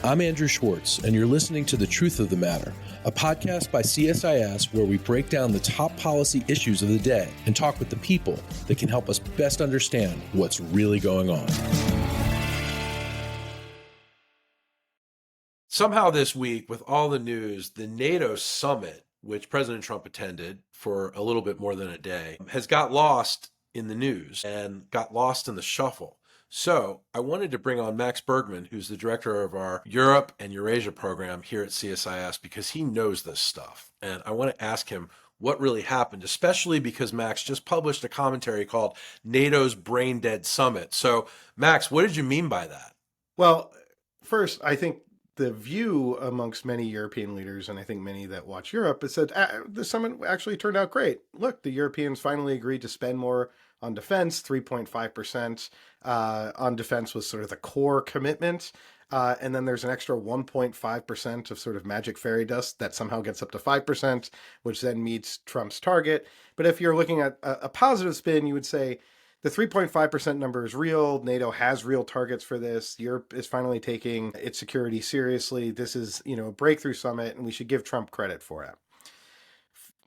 I'm Andrew Schwartz, and you're listening to The Truth of the Matter, a podcast by CSIS where we break down the top policy issues of the day and talk with the people that can help us best understand what's really going on. Somehow this week, with all the news, the NATO summit, which President Trump attended for a little bit more than a day, has got lost in the news and got lost in the shuffle. So I wanted to bring on Max Bergmann, who's the director of our Europe and Eurasia Program here at CSIS, because he knows this stuff. And I want to ask him what really happened, especially because Max just published a commentary called NATO's Brain Dead Summit. So Max, what did you mean by that? Well, first, I think the view amongst many European leaders, and I think many that watch Europe, is that the summit actually turned out great. Look, the Europeans finally agreed to spend more on defense. 3.5% on defense was sort of the core commitment. And then there's an extra 1.5% of sort of magic fairy dust that somehow gets up to 5%, which then meets Trump's target. But if you're looking at a positive spin, you would say the 3.5% number is real. NATO has real targets for this. Europe is finally taking its security seriously. This is, a breakthrough summit, and we should give Trump credit for it.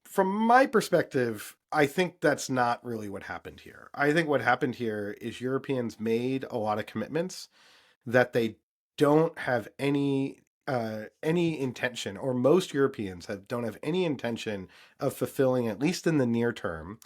From my perspective, I think that's not really what happened here. I think what happened here is Europeans made a lot of commitments that they don't have any intention, or most Europeans don't have any intention of fulfilling, at least in the near term.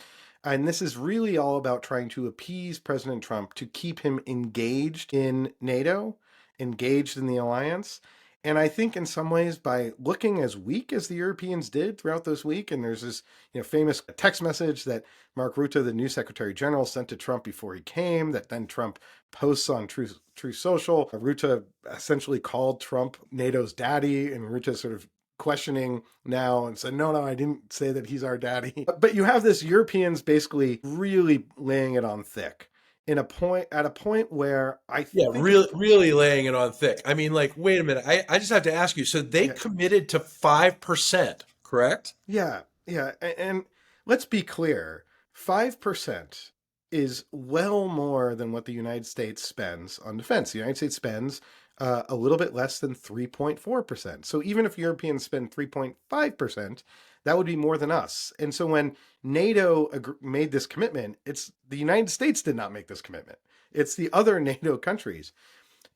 And this is really all about trying to appease President Trump to keep him engaged in NATO, engaged in the alliance. And I think in some ways, by looking as weak as the Europeans did throughout this week, and there's this famous text message that Mark Rutte, the new Secretary General, sent to Trump before he came, that then Trump posts on Truth Social. Rutte essentially called Trump NATO's daddy, and Rutte sort of questioning now and said, no, I didn't say that he's our daddy. But you have this Europeans basically really laying it on thick at a point where I think really laying it on thick. I mean, like, wait a minute. I just have to ask you. So they committed to 5%, correct? Yeah. And let's be clear. 5% is well more than what the United States spends on defense. The United States spends a little bit less than 3.4%. So even if Europeans spend 3.5%, that would be more than us. And so when NATO made this commitment, it's the United States did not make this commitment. It's the other NATO countries.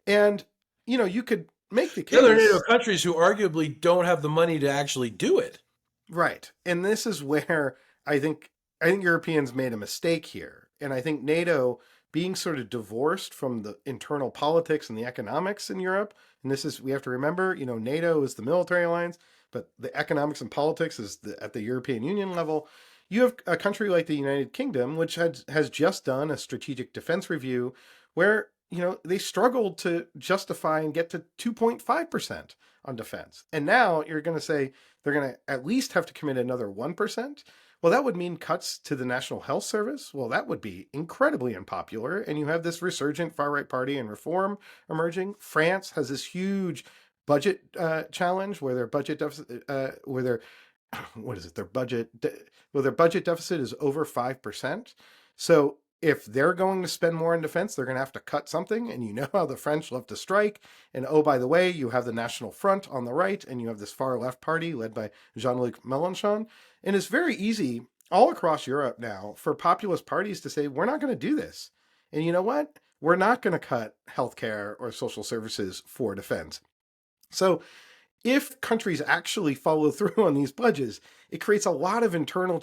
And, you could make the case. The other NATO countries who arguably don't have the money to actually do it. Right. And this is where I think Europeans made a mistake here. And I think NATO being sort of divorced from the internal politics and the economics in Europe. And we have to remember, NATO is the military alliance, but the economics and politics is at the European Union level. You have a country like the United Kingdom, which has just done a strategic defense review where, they struggled to justify and get to 2.5% on defense. And now you're going to say they're going to at least have to commit another 1%. Well, that would mean cuts to the National Health Service. Well, that would be incredibly unpopular. And you have this resurgent far-right party and reform emerging. France has this huge budget challenge where their budget deficit, their budget deficit is over 5%. So if they're going to spend more on defense, they're going to have to cut something. And you know how the French love to strike. And oh, by the way, you have the National Front on the right, and you have this far left party led by Jean-Luc Mélenchon. And it's very easy all across Europe now for populist parties to say, we're not going to do this. And you know what? We're not going to cut healthcare or social services for defense. So if countries actually follow through on these pledges, it creates a lot of internal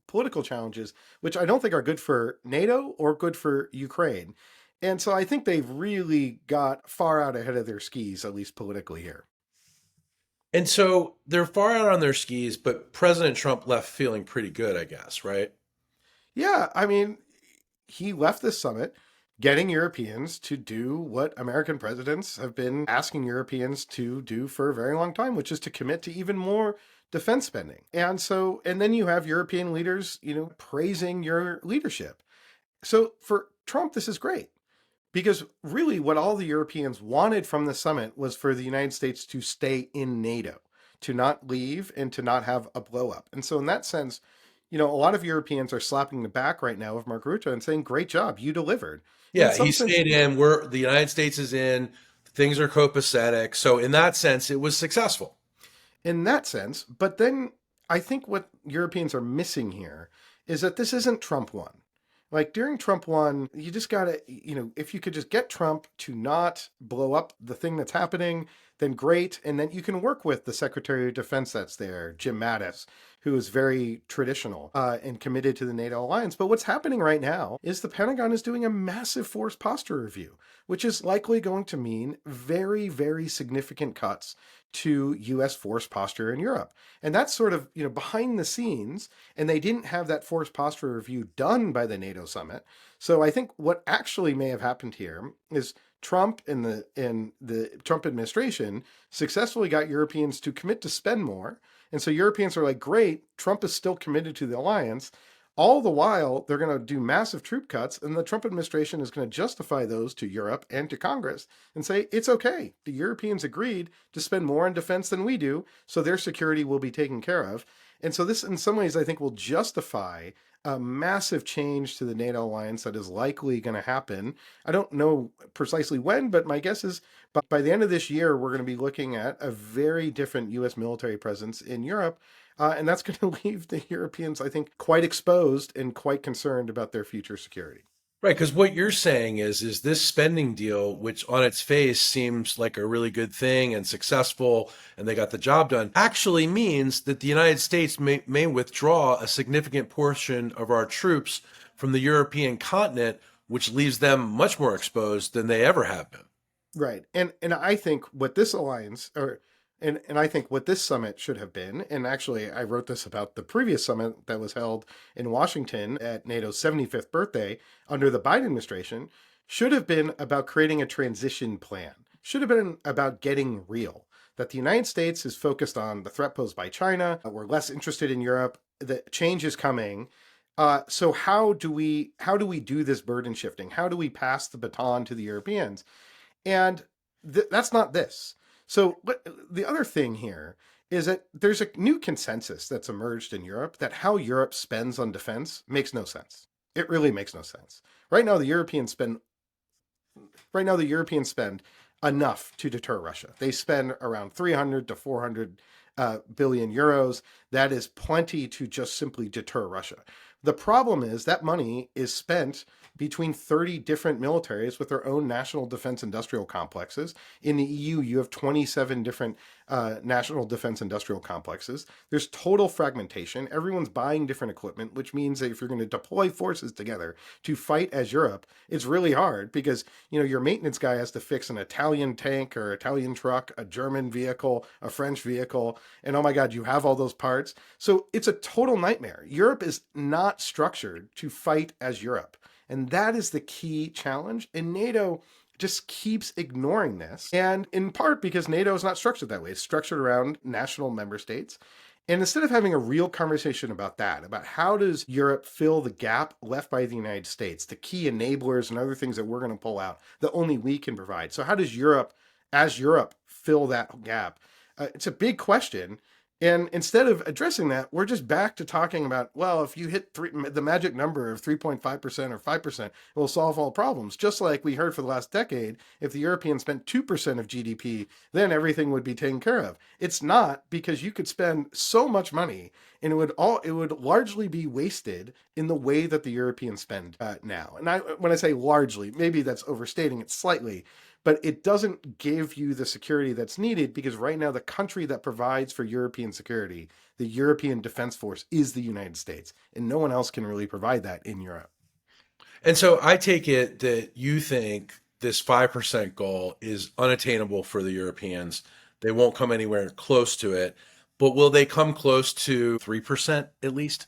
political challenges, which I don't think are good for NATO or good for Ukraine. And so I think they've really got far out ahead of their skis, at least politically here. And so they're far out on their skis, but President Trump left feeling pretty good, I guess, right? Yeah, I mean, he left this summit getting Europeans to do what American presidents have been asking Europeans to do for a very long time, which is to commit to even more defense spending. And then you have European leaders, praising your leadership. So for Trump, this is great. Because really what all the Europeans wanted from the summit was for the United States to stay in NATO, to not leave and to not have a blow up. And so in that sense, a lot of Europeans are slapping the back right now of Mark Rutte and saying, great job, you delivered. Yeah, he stayed in. The United States is in. Things are copacetic. So in that sense, it was successful. In that sense. But then I think what Europeans are missing here is that this isn't Trump one. Like during Trump one, you just gotta, if you could just get Trump to not blow up the thing that's happening, then great. And then you can work with the Secretary of Defense that's there, Jim Mattis, who is very traditional and committed to the NATO alliance. But what's happening right now is the Pentagon is doing a massive force posture review, which is likely going to mean very, very significant cuts to US force posture in Europe. And that's sort of, behind the scenes, and they didn't have that force posture review done by the NATO summit. So I think what actually may have happened here is Trump and the Trump administration successfully got Europeans to commit to spend more. And so Europeans are like, great, Trump is still committed to the alliance. All the while, they're going to do massive troop cuts, and the Trump administration is going to justify those to Europe and to Congress and say, it's okay. The Europeans agreed to spend more on defense than we do, so their security will be taken care of. And so this, in some ways, I think will justify a massive change to the NATO alliance that is likely going to happen. I don't know precisely when, but my guess is by the end of this year, we're going to be looking at a very different US military presence in Europe. And that's going to leave the Europeans, I think, quite exposed and quite concerned about their future security. Right, because what you're saying is this spending deal, which on its face seems like a really good thing and successful, and they got the job done, actually means that the United States may withdraw a significant portion of our troops from the European continent, which leaves them much more exposed than they ever have been. Right. And I think what this alliance or and I think what this summit should have been, and actually I wrote this about the previous summit that was held in Washington at NATO's 75th birthday under the Biden administration, should have been about creating a transition plan. Should have been about getting real. That the United States is focused on the threat posed by China. We're less interested in Europe. The change is coming. So how do we do this burden shifting? How do we pass the baton to the Europeans? And that's not this. So the other thing here is that there's a new consensus that's emerged in Europe that how Europe spends on defense makes no sense. It really makes no sense. Right now, the Europeans spend enough to deter Russia. They spend around 300 to 400 billion euros. That is plenty to just simply deter Russia. The problem is that money is spent between 30 different militaries with their own national defense industrial complexes. In the EU, you have 27 different national defense industrial complexes. There's total fragmentation. Everyone's buying different equipment, which means that if you're going to deploy forces together to fight as Europe, it's really hard because, your maintenance guy has to fix an Italian tank or Italian truck, a German vehicle, a French vehicle, and oh my God, you have all those parts. So it's a total nightmare. Europe is not structured to fight as Europe. And that is the key challenge. And NATO just keeps ignoring this. And in part because NATO is not structured that way. It's structured around national member states. And instead of having a real conversation about that, about how does Europe fill the gap left by the United States, the key enablers and other things that we're going to pull out that only we can provide. So how does Europe, as Europe, fill that gap? It's a big question. And instead of addressing that, we're just back to talking about, well, if you hit the magic number of 3.5% or 5%, it will solve all problems. Just like we heard for the last decade, if the Europeans spent 2% of GDP, then everything would be taken care of. It's not, because you could spend so much money and it would largely be wasted in the way that the Europeans spend now. And when I say largely, maybe that's overstating it slightly, but it doesn't give you the security that's needed because right now the country that provides for European security, the European Defense Force, is the United States, and no one else can really provide that in Europe. And so I take it that you think this 5% goal is unattainable for the Europeans. They won't come anywhere close to it, but will they come close to 3% at least?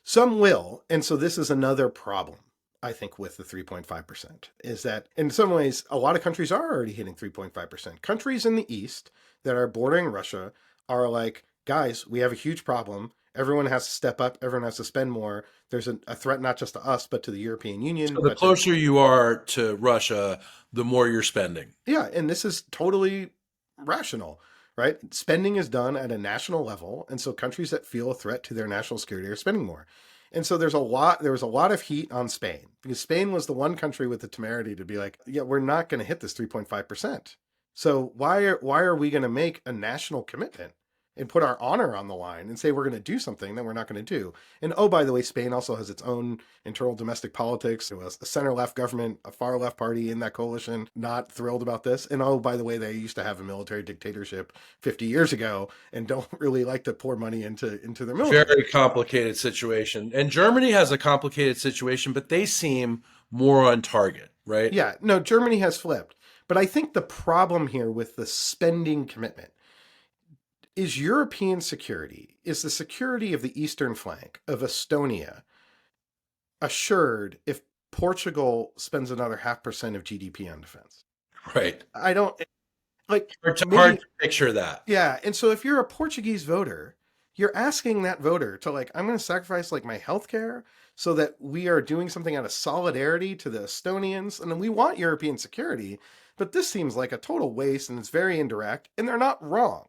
Some will, and so this is another problem. I think with the 3.5% is that in some ways, a lot of countries are already hitting 3.5%. Countries in the East that are bordering Russia are like, guys, we have a huge problem. Everyone has to step up. Everyone has to spend more. There's a threat not just to us, but to the European Union. So the closer you are to Russia, the more you're spending. Yeah, and this is totally rational, right? Spending is done at a national level, and so countries that feel a threat to their national security are spending more. And so there was a lot of heat on Spain because Spain was the one country with the temerity to be like, yeah, we're not going to hit this 3.5%. So why are we going to make a national commitment and put our honor on the line and say we're going to do something that we're not going to do? And oh, by the way, Spain also has its own internal domestic politics. It was a center left government, a far left party in that coalition, not thrilled about this. And oh, by the way, they used to have a military dictatorship 50 years ago and don't really like to pour money into their military. Very complicated situation. And Germany has a complicated situation, but they seem more on target, right? Yeah, no, Germany has flipped. But I think the problem here with the spending commitment is European security, is the security of the eastern flank of Estonia assured if Portugal spends another 0.5% of GDP on defense? Right. I don't like Hard maybe, to picture that. yeah. And so if you're a Portuguese voter, you're asking that voter to like, I'm going to sacrifice like my healthcare so that we are doing something out of solidarity to the Estonians. And then we want European security, but this seems like a total waste and it's very indirect and they're not wrong.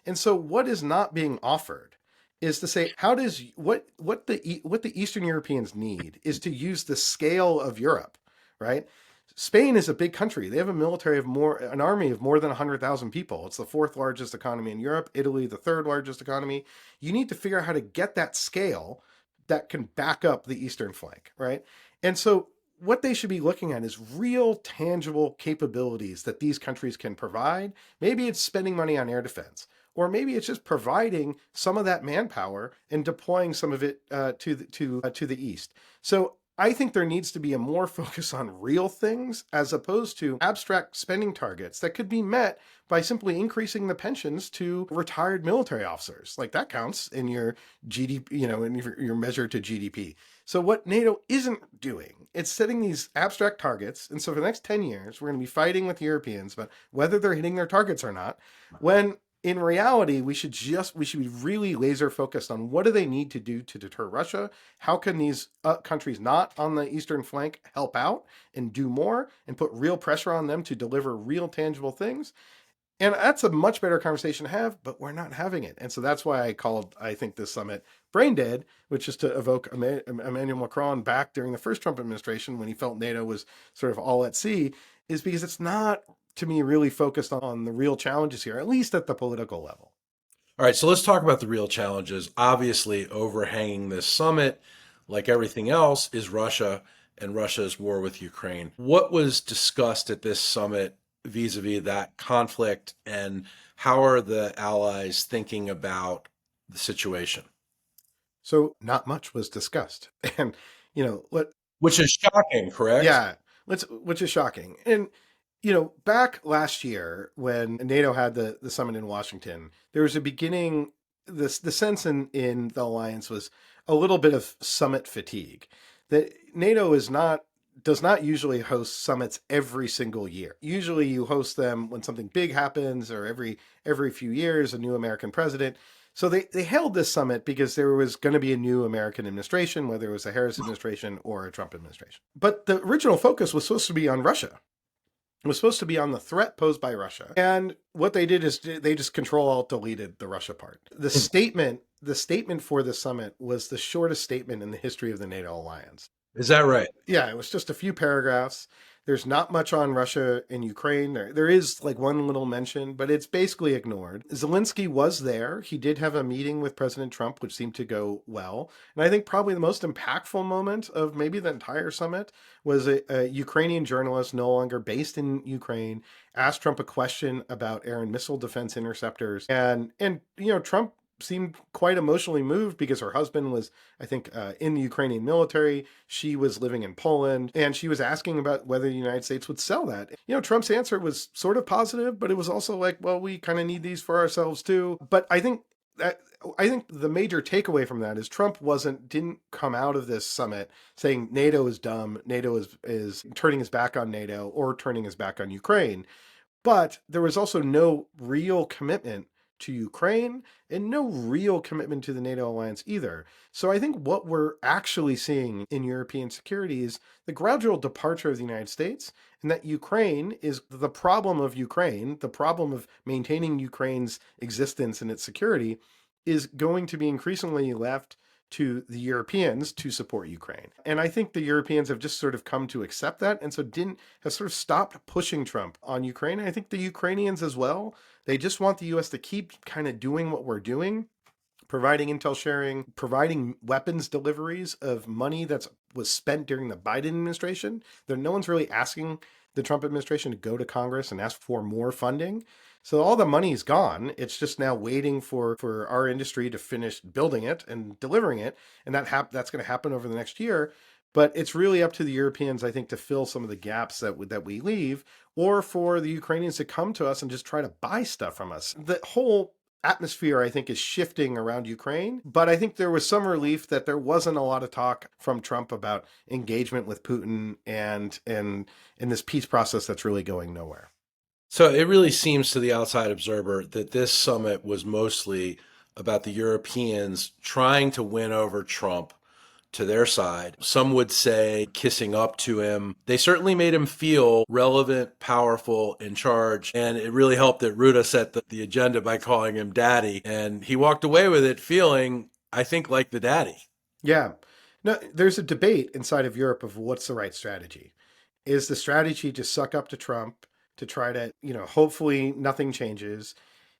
And so what is not being offered is to say how does what the Eastern Europeans need is to use the scale of Europe, right? Spain is a big country. They have a military of an army of more than 100,000 people. It's the fourth largest economy in Europe. Italy, the third largest economy. You need to figure out how to get that scale that can back up the eastern flank, right? And so what they should be looking at is real tangible capabilities that these countries can provide. Maybe it's spending money on air defense, or maybe it's just providing some of that manpower and deploying some of it to the east. So I think there needs to be a more focus on real things as opposed to abstract spending targets that could be met by simply increasing the pensions to retired military officers. Like that counts in your GDP, in your measure to GDP. So what NATO isn't doing, it's setting these abstract targets. And so for the next 10 years, we're going to be fighting with the Europeans about whether they're hitting their targets or not. When in reality, we should be really laser focused on what do they need to do to deter Russia? How can these countries not on the eastern flank help out and do more and put real pressure on them to deliver real tangible things? And that's a much better conversation to have, but we're not having it. And so that's why I think this summit brain dead, which is to evoke Emmanuel Macron back during the first Trump administration when he felt NATO was sort of all at sea, is because it's not, to me, really focused on the real challenges here, at least at the political level. All right, so let's talk about the real challenges. Obviously, overhanging this summit, like everything else, is Russia and Russia's war with Ukraine. What was discussed at this summit vis-a-vis that conflict, and how are the allies thinking about the situation? So not much was discussed. And, what Which is shocking, correct? yeah, which is shocking. And back last year when NATO had the summit in Washington, there was a beginning. The sense in the alliance was a little bit of summit fatigue. That NATO does not usually host summits every single year. Usually, you host them when something big happens, or every few years, a new American president. So they held this summit because there was going to be a new American administration, whether it was a Harris administration or a Trump administration. But the original focus was supposed to be on Russia. It was supposed to be on the threat posed by Russia. And what they did is they just Control-Alt-Deleted the Russia part. The statement for the summit was the shortest statement in the history of the NATO alliance. Is that right? Yeah, it was just a few paragraphs. There's not much on Russia and Ukraine. There is like one little mention, but it's basically ignored. Zelensky was there. He did have a meeting with President Trump, which seemed to go well. And I think probably the most impactful moment of maybe the entire summit was a Ukrainian journalist, no longer based in Ukraine, asked Trump a question about air and missile defense interceptors. And Trump seemed quite emotionally moved because her husband was, I think, in the Ukrainian military. She was living in Poland, and she was asking about whether the United States would sell that. Trump's answer was sort of positive, but it was also like, well, we kind of need these for ourselves too. But I think the major takeaway from that is Trump didn't come out of this summit saying NATO is dumb, NATO is turning his back on NATO or turning his back on Ukraine. But there was also no real commitment to Ukraine and no real commitment to the NATO alliance either. So I think what we're actually seeing in European security is the gradual departure of the United States, and that Ukraine is the problem of Ukraine, the problem of maintaining Ukraine's existence and its security is going to be increasingly left to the Europeans to support Ukraine. And I think the Europeans have just sort of come to accept that, and so didn't have sort of stopped pushing Trump on Ukraine. And I think the Ukrainians as well, they just want the US to keep kind of doing what we're doing, providing intel sharing, providing weapons deliveries of money that was spent during the Biden administration. No one's really asking the Trump administration to go to Congress and ask for more funding. So all the money's gone. It's just now waiting for our industry to finish building it and delivering it. And that's going to happen over the next year. But it's really up to the Europeans, I think, to fill some of the gaps that we leave, or for the Ukrainians to come to us and just try to buy stuff from us. The whole atmosphere, I think, is shifting around Ukraine. But I think there was some relief that there wasn't a lot of talk from Trump about engagement with Putin and in this peace process that's really going nowhere. So it really seems to the outside observer that this summit was mostly about the Europeans trying to win over Trump to their side. Some would say kissing up to him. They certainly made him feel relevant, powerful, in charge. And it really helped that Ruta set the agenda by calling him daddy. And he walked away with it feeling, I think, like the daddy. Yeah. No, there's a debate inside of Europe of what's the right strategy. Is the strategy to suck up to Trump to try to, hopefully nothing changes?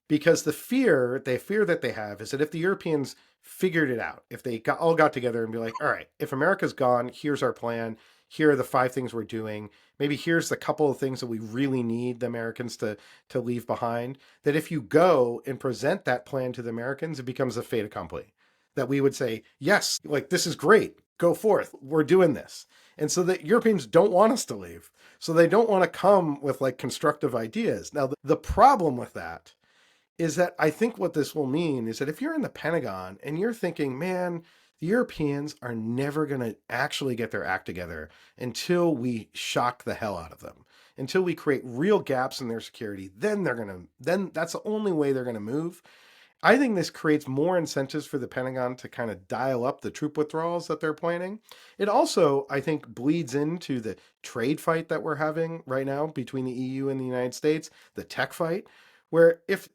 Because the fear that they have is that if the Europeans figured it out, if they all got together and be like, all right, if America's gone, here's our plan. Here are the 5 things we're doing. Maybe here's the couple of things that we really need the Americans to leave behind. That if you go and present that plan to the Americans, it becomes a fait accompli. That we would say, yes, like this is great. Go forth. We're doing this. And so the Europeans don't want us to leave. So they don't want to come with like constructive ideas. Now, the problem with that is that I think what this will mean is that if you're in the Pentagon and you're thinking, man, the Europeans are never going to actually get their act together until we shock the hell out of them, until we create real gaps in their security, then that's the only way they're going to move. I think this creates more incentives for the Pentagon to kind of dial up the troop withdrawals that they're planning. It also, I think, bleeds into the trade fight that we're having right now between the EU and the United States, the tech fight, where if,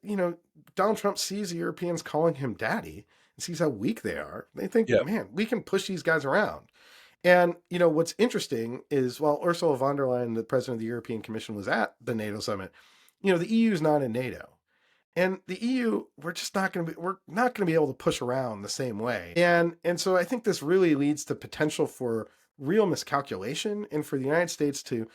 Donald Trump sees the Europeans calling him daddy and sees how weak they are, they think, Yeah. man, we can push these guys around. And, what's interesting is while Ursula von der Leyen, the president of the European Commission, was at the NATO summit, the EU is not in NATO. And the EU, we're not going to be able to push around the same way. And so I think this really leads to potential for real miscalculation and for the United States to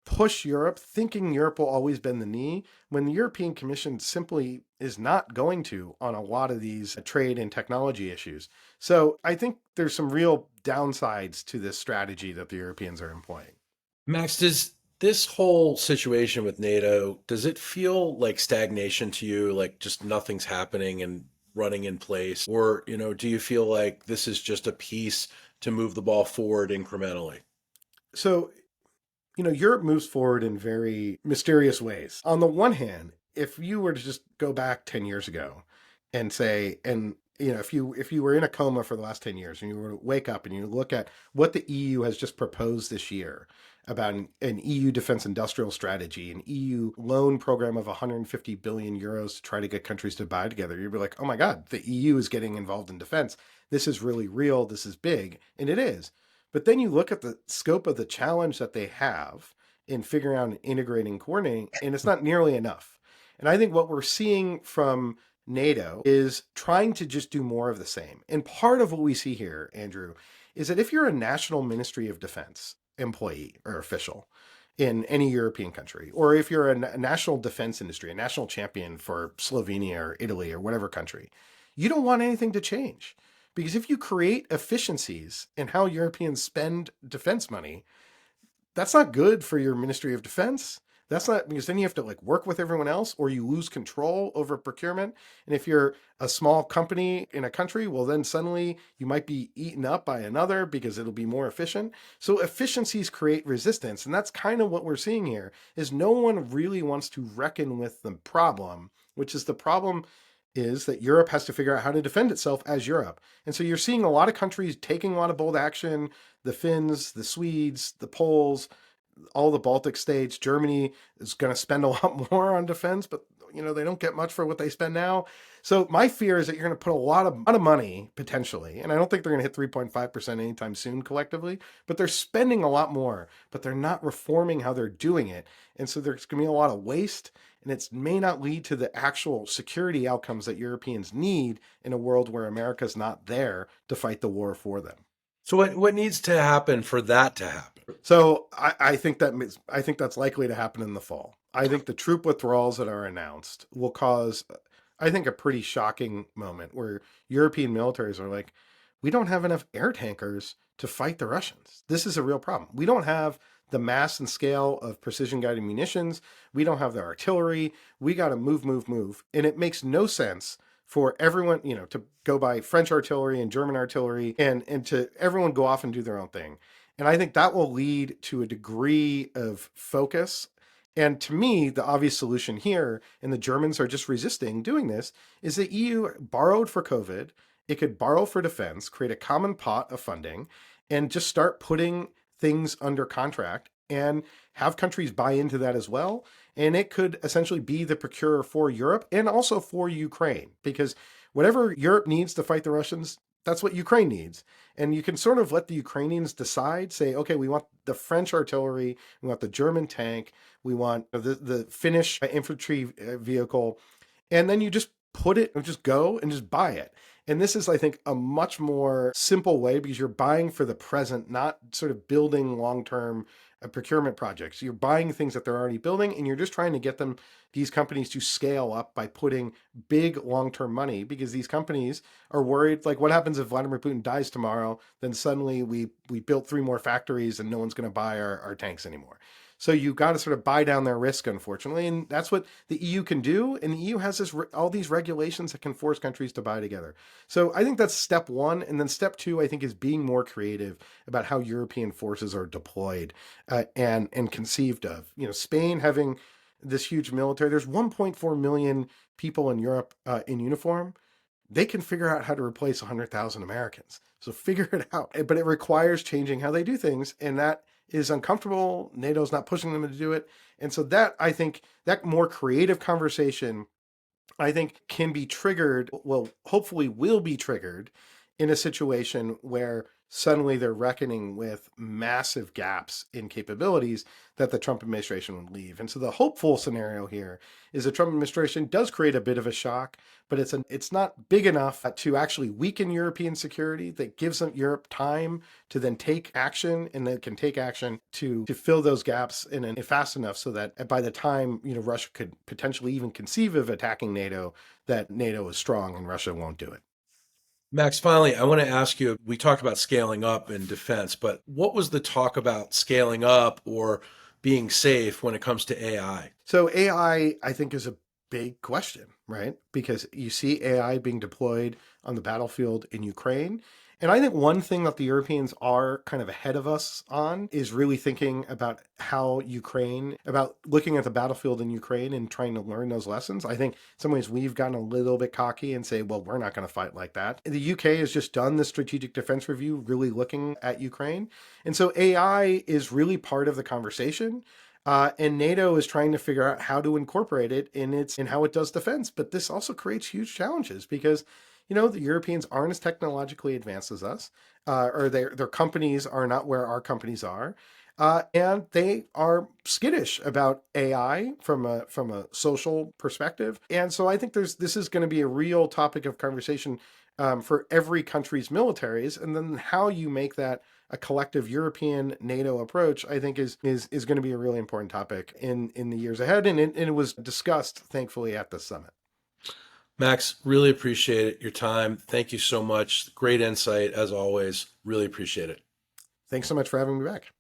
push Europe, thinking Europe will always bend the knee, when the European Commission simply is not going to on a lot of these trade and technology issues. So I think there's some real downsides to this strategy that the Europeans are employing. Max, does this whole situation with NATO, does it feel like stagnation to you, like just nothing's happening and running in place? Or, do you feel like this is just a piece to move the ball forward incrementally? So, Europe moves forward in very mysterious ways. On the one hand, if you were to just go back 10 years ago and say, and if you were in a coma for the last 10 years and you were to wake up and you look at what the EU has just proposed this year about an EU defense industrial strategy, an EU loan program of 150 billion euros to try to get countries to buy together, you'd be like, oh my God, the EU is getting involved in defense. This is really real. This is big. And it is. But then you look at the scope of the challenge that they have in figuring out and integrating, coordinating, and it's not nearly enough. And I think what we're seeing from NATO is trying to just do more of the same. And part of what we see here, Andrew, is that if you're a national Ministry of Defense employee or official in any European country, or if you're a national defense industry, a national champion for Slovenia or Italy or whatever country, you don't want anything to change. Because if you create efficiencies in how Europeans spend defense money, that's not good for your Ministry of Defense. That's not, because then you have to like work with everyone else, or you lose control over procurement. And if you're a small company in a country, well, then suddenly you might be eaten up by another because it'll be more efficient. So efficiencies create resistance. And that's kind of what we're seeing here is no one really wants to reckon with the problem, which is the problem is that Europe has to figure out how to defend itself as Europe. And so you're seeing a lot of countries taking a lot of bold action, the Finns, the Swedes, the Poles, all the Baltic states. Germany is going to spend a lot more on defense, but they don't get much for what they spend now. So my fear is that you're going to put a lot of money potentially, and I don't think they're going to hit 3.5% anytime soon collectively, but they're spending a lot more, but they're not reforming how they're doing it. And so there's going to be a lot of waste, and it may not lead to the actual security outcomes that Europeans need in a world where America's not there to fight the war for them. So what needs to happen for that to happen? So I think that's likely to happen in the fall. I think the troop withdrawals that are announced will cause, I think, a pretty shocking moment where European militaries are like, we don't have enough air tankers to fight the Russians. This is a real problem. We don't have the mass and scale of precision guided munitions. We don't have the artillery. We got to move. And it makes no sense for everyone, to go buy French artillery and German artillery and to everyone go off and do their own thing. And I think that will lead to a degree of focus. And to me, the obvious solution here, and the Germans are just resisting doing this, is the EU borrowed for COVID. It could borrow for defense, create a common pot of funding, and just start putting things under contract and have countries buy into that as well. And it could essentially be the procurer for Europe and also for Ukraine, because whatever Europe needs to fight the Russians, that's what Ukraine needs. And you can sort of let the Ukrainians decide, say, okay, we want the French artillery, we want the German tank, we want the Finnish infantry vehicle. And then you just put it and just go and just buy it. And this is, I think, a much more simple way because you're buying for the present, not sort of building long-term procurement projects. You're buying things that they're already building, and you're just trying to get these companies to scale up by putting big long-term money, because these companies are worried, like, what happens if Vladimir Putin dies tomorrow? Then suddenly we built 3 more factories and no one's going to buy our tanks anymore. So you got to sort of buy down their risk, unfortunately. And that's what the EU can do. And the EU has all these regulations that can force countries to buy together. So I think that's step 1. And then step 2, I think, is being more creative about how European forces are deployed and conceived of. Spain having this huge military, there's 1.4 million people in Europe in uniform. They can figure out how to replace 100,000 Americans. So figure it out. But it requires changing how they do things. And that is uncomfortable. NATO's not pushing them to do it. And so that, I think, that more creative conversation, I think, can be triggered, well, hopefully will be triggered in a situation where suddenly they're reckoning with massive gaps in capabilities that the Trump administration would leave. And so the hopeful scenario here is the Trump administration does create a bit of a shock, but it's not big enough to actually weaken European security, that gives Europe time to then take action, and then can take action to fill those gaps in fast enough so that by the time Russia could potentially even conceive of attacking NATO, that NATO is strong and Russia won't do it. Max, finally, I want to ask you, we talked about scaling up in defense, but what was the talk about scaling up or being safe when it comes to AI? So AI, I think, is a big question, right? Because you see AI being deployed on the battlefield in Ukraine. And I think one thing that the Europeans are kind of ahead of us on is really thinking about about looking at the battlefield in Ukraine and trying to learn those lessons. I think in some ways we've gotten a little bit cocky and say, well, we're not going to fight like that. The UK has just done the strategic defense review, really looking at Ukraine. And so AI is really part of the conversation. And NATO is trying to figure out how to incorporate it in how it does defense. But this also creates huge challenges because the Europeans aren't as technologically advanced as us, or their companies are not where our companies are. And they are skittish about AI from a social perspective. And so I think this is going to be a real topic of conversation for every country's militaries. And then how you make that a collective European NATO approach, I think is going to be a really important topic in the years ahead. And it was discussed, thankfully, at the summit. Max, really appreciate your time. Thank you so much. Great insight, as always. Really appreciate it. Thanks so much for having me back.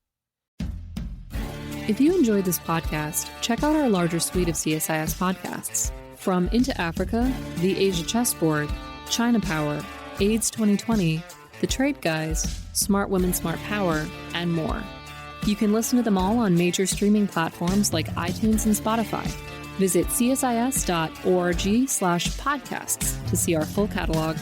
If you enjoyed this podcast, check out our larger suite of CSIS podcasts. From Into Africa, The Asia Chessboard, China Power, AIDS 2020, The Trade Guys, Smart Women, Smart Power, and more. You can listen to them all on major streaming platforms like iTunes and Spotify. Visit csis.org/podcasts to see our full catalog.